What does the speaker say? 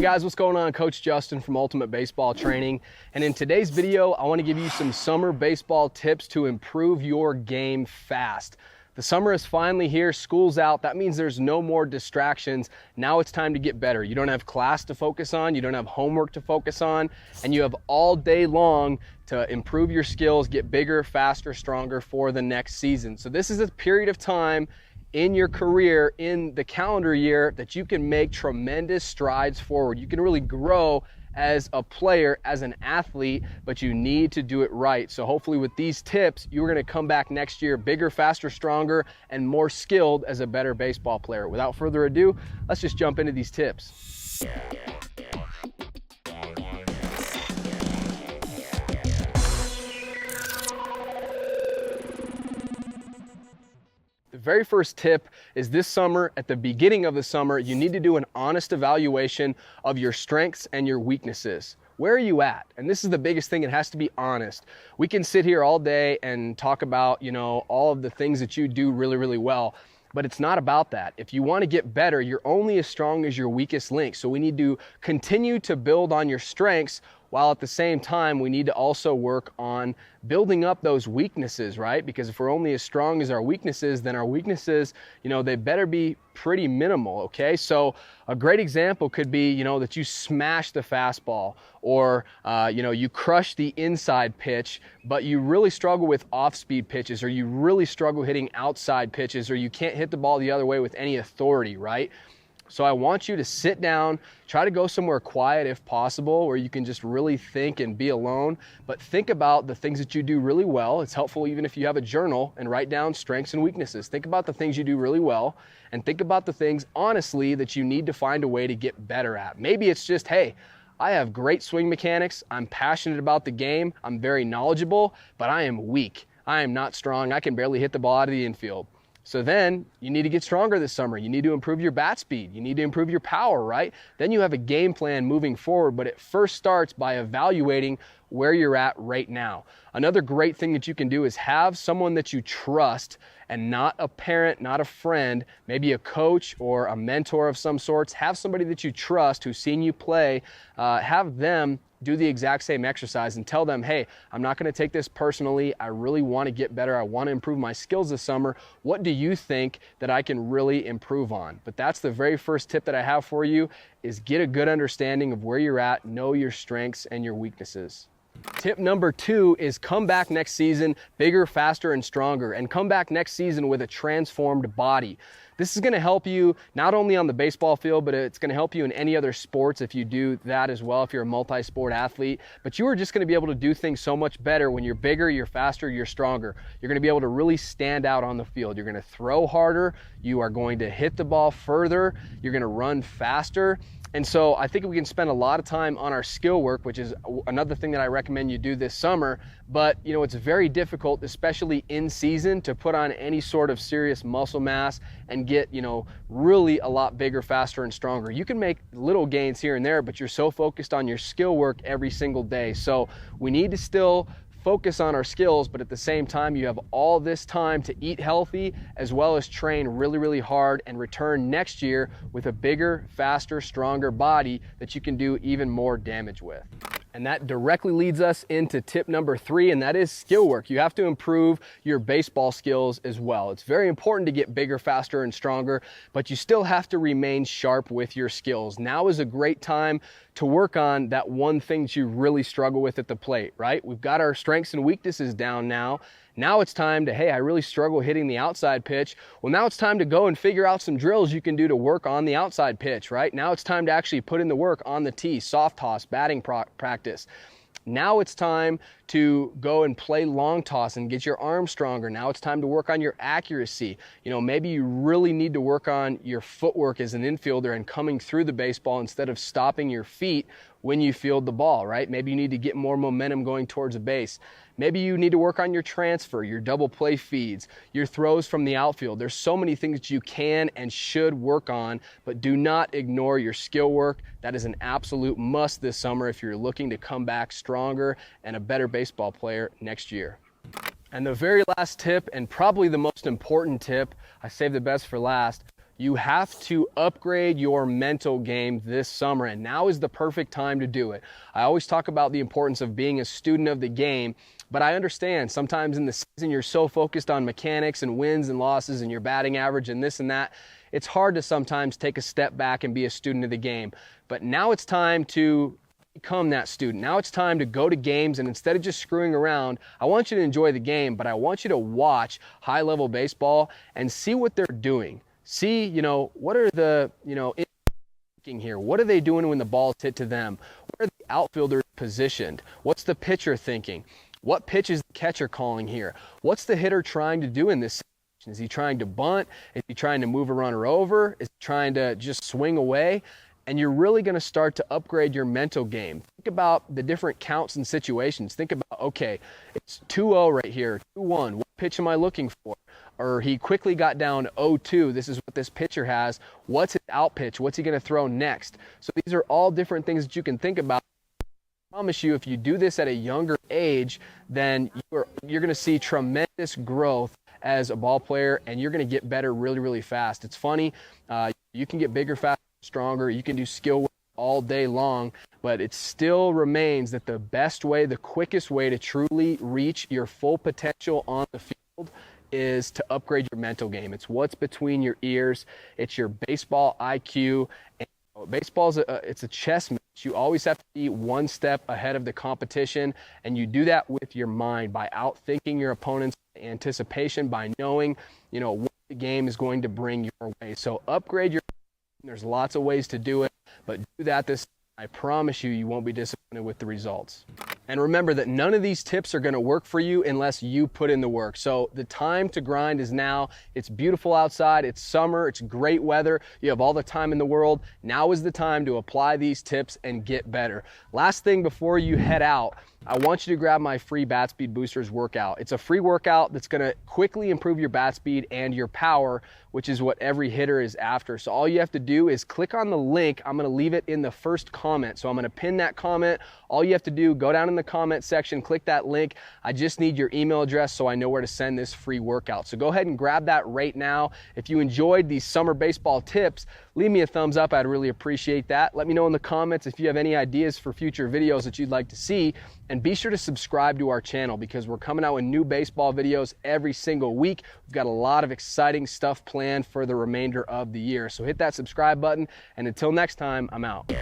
Hey guys, what's going on? Coach Justin from Ultimate Baseball Training. And in today's video, I want to give you some summer baseball tips to improve your game fast. The summer is finally here, school's out. That means there's no more distractions. Now it's time to get better. You don't have class to focus on, you don't have homework to focus on, and you have all day long to improve your skills, get bigger, faster, stronger for the next season. So this is a period of time in your career, in the calendar year, that you can make tremendous strides forward. You can really grow as a player, as an athlete, but you need to do it right. So hopefully with these tips, you're gonna come back next year bigger, faster, stronger, and more skilled as a better baseball player. Without further ado, let's just jump into these tips. The very first tip is this summer, at the beginning of the summer, you need to do an honest evaluation of your strengths and your weaknesses. Where are you at? And this is the biggest thing, it has to be honest. We can sit here all day and talk about, all of the things that you do really, really well, but it's not about that. If you want to get better, you're only as strong as your weakest link. So we need to continue to build on your strengths, while at the same time, we need to also work on building up those weaknesses, right? Because if we're only as strong as our weaknesses, then our weaknesses, they better be pretty minimal, okay? So a great example could be, that you smash the fastball, or, you crush the inside pitch, but you really struggle with off-speed pitches, or you really struggle hitting outside pitches, or you can't hit the ball the other way with any authority, right? So I want you to sit down, try to go somewhere quiet if possible, where you can just really think and be alone, but think about the things that you do really well. It's helpful even if you have a journal, and write down strengths and weaknesses. Think about the things you do really well, and think about the things, honestly, that you need to find a way to get better at. Maybe it's just, hey, I have great swing mechanics, I'm passionate about the game, I'm very knowledgeable, but I am weak. I am not strong, I can barely hit the ball out of the infield. So then you need to get stronger this summer. You need to improve your bat speed. You need to improve your power, right? Then you have a game plan moving forward, but it first starts by evaluating where you're at right now. Another great thing that you can do is have someone that you trust, and not a parent, not a friend, maybe a coach or a mentor of some sorts. Have somebody that you trust who's seen you play, have them do the exact same exercise and tell them, hey, I'm not gonna take this personally. I really wanna get better. I wanna improve my skills this summer. What do you think that I can really improve on? But that's the very first tip that I have for you, is get a good understanding of where you're at, know your strengths and your weaknesses. Tip number 2 is come back next season bigger, faster, and stronger, and come back next season with a transformed body. This is going to help you not only on the baseball field, but it's going to help you in any other sports if you do that as well, if you're a multi-sport athlete. But you are just going to be able to do things so much better when you're bigger, you're faster, you're stronger. You're going to be able to really stand out on the field. You're going to throw harder, you are going to hit the ball further, you're going to run faster. And so I think we can spend a lot of time on our skill work, which is another thing that I recommend you do this summer. But it's very difficult, especially in season, to put on any sort of serious muscle mass and get, really a lot bigger, faster, and stronger. You can make little gains here and there, but you're so focused on your skill work every single day. So we need to still focus on our skills, but at the same time, you have all this time to eat healthy as well as train really, really hard and return next year with a bigger, faster, stronger body that you can do even more damage with. And that directly leads us into tip number 3, and that is skill work. You have to improve your baseball skills as well. It's very important to get bigger, faster, and stronger, but you still have to remain sharp with your skills. Now is a great time to work on that one thing that you really struggle with at the plate, right? We've got our strengths and weaknesses down now. Now it's time to, hey, I really struggle hitting the outside pitch. Well, now it's time to go and figure out some drills you can do to work on the outside pitch, right? Now it's time to actually put in the work on the tee, soft toss, batting practice. Now it's time to go and play long toss and get your arm stronger. Now it's time to work on your accuracy. Maybe you really need to work on your footwork as an infielder and coming through the baseball instead of stopping your feet when you field the ball, right? Maybe you need to get more momentum going towards a base. Maybe you need to work on your transfer, your double play feeds, your throws from the outfield. There's so many things that you can and should work on, but do not ignore your skill work. That is an absolute must this summer if you're looking to come back stronger and a better baseball player next year. And the very last tip, and probably the most important tip, I saved the best for last, You have to upgrade your mental game this summer, and now is the perfect time to do it. I always talk about the importance of being a student of the game, but I understand sometimes in the season you're so focused on mechanics and wins and losses and your batting average and this and that, it's hard to sometimes take a step back and be a student of the game. But now it's time to become that student. Now it's time to go to games, and instead of just screwing around, I want you to enjoy the game, but I want you to watch high-level baseball and see what they're doing. See, what are the, thinking here? What are they doing when the ball's hit to them? Where are the outfielders positioned? What's the pitcher thinking? What pitch is the catcher calling here? What's the hitter trying to do in this situation? Is he trying to bunt? Is he trying to move a runner over? Is he trying to just swing away? And you're really going to start to upgrade your mental game. Think about the different counts and situations. Think about, okay, it's 2-0 right here, 2-1. What pitch am I looking for? Or he quickly got down 0-2. This is what this pitcher has. What's his out pitch? What's he going to throw next? So these are all different things that you can think about. I promise you, if you do this at a younger age, then you're going to see tremendous growth as a ball player, and you're going to get better really, really fast. It's funny. You can get bigger, faster, stronger. You can do skill work all day long, but it still remains that the best way, the quickest way to truly reach your full potential on the field is to upgrade your mental game. It's what's between your ears. It's your baseball IQ. And baseball's it's a chess match. You always have to be one step ahead of the competition, and you do that with your mind by outthinking your opponent's anticipation, by knowing, what the game is going to bring your way. So upgrade your. There's lots of ways to do it, but do that this. I promise you won't be disappointed with the results. And remember that none of these tips are going to work for you unless you put in the work. So the time to grind is now. It's beautiful outside. It's summer. It's great weather. You have all the time in the world. Now is the time to apply these tips and get better. Last thing before you head out, I want you to grab my free Bat Speed Boosters workout. It's a free workout that's going to quickly improve your bat speed and your power, which is what every hitter is after. So all you have to do is click on the link. I'm going to leave it in the first comment. So I'm going to pin that comment. All you have to do, go down in the comment section, click that link. I just need your email address so I know where to send this free workout. So go ahead and grab that right now. If you enjoyed these summer baseball tips, leave me a thumbs up. I'd really appreciate that. Let me know in the comments if you have any ideas for future videos that you'd like to see. And be sure to subscribe to our channel because we're coming out with new baseball videos every single week. We've got a lot of exciting stuff planned for the remainder of the year. So hit that subscribe button, and until next time, I'm out.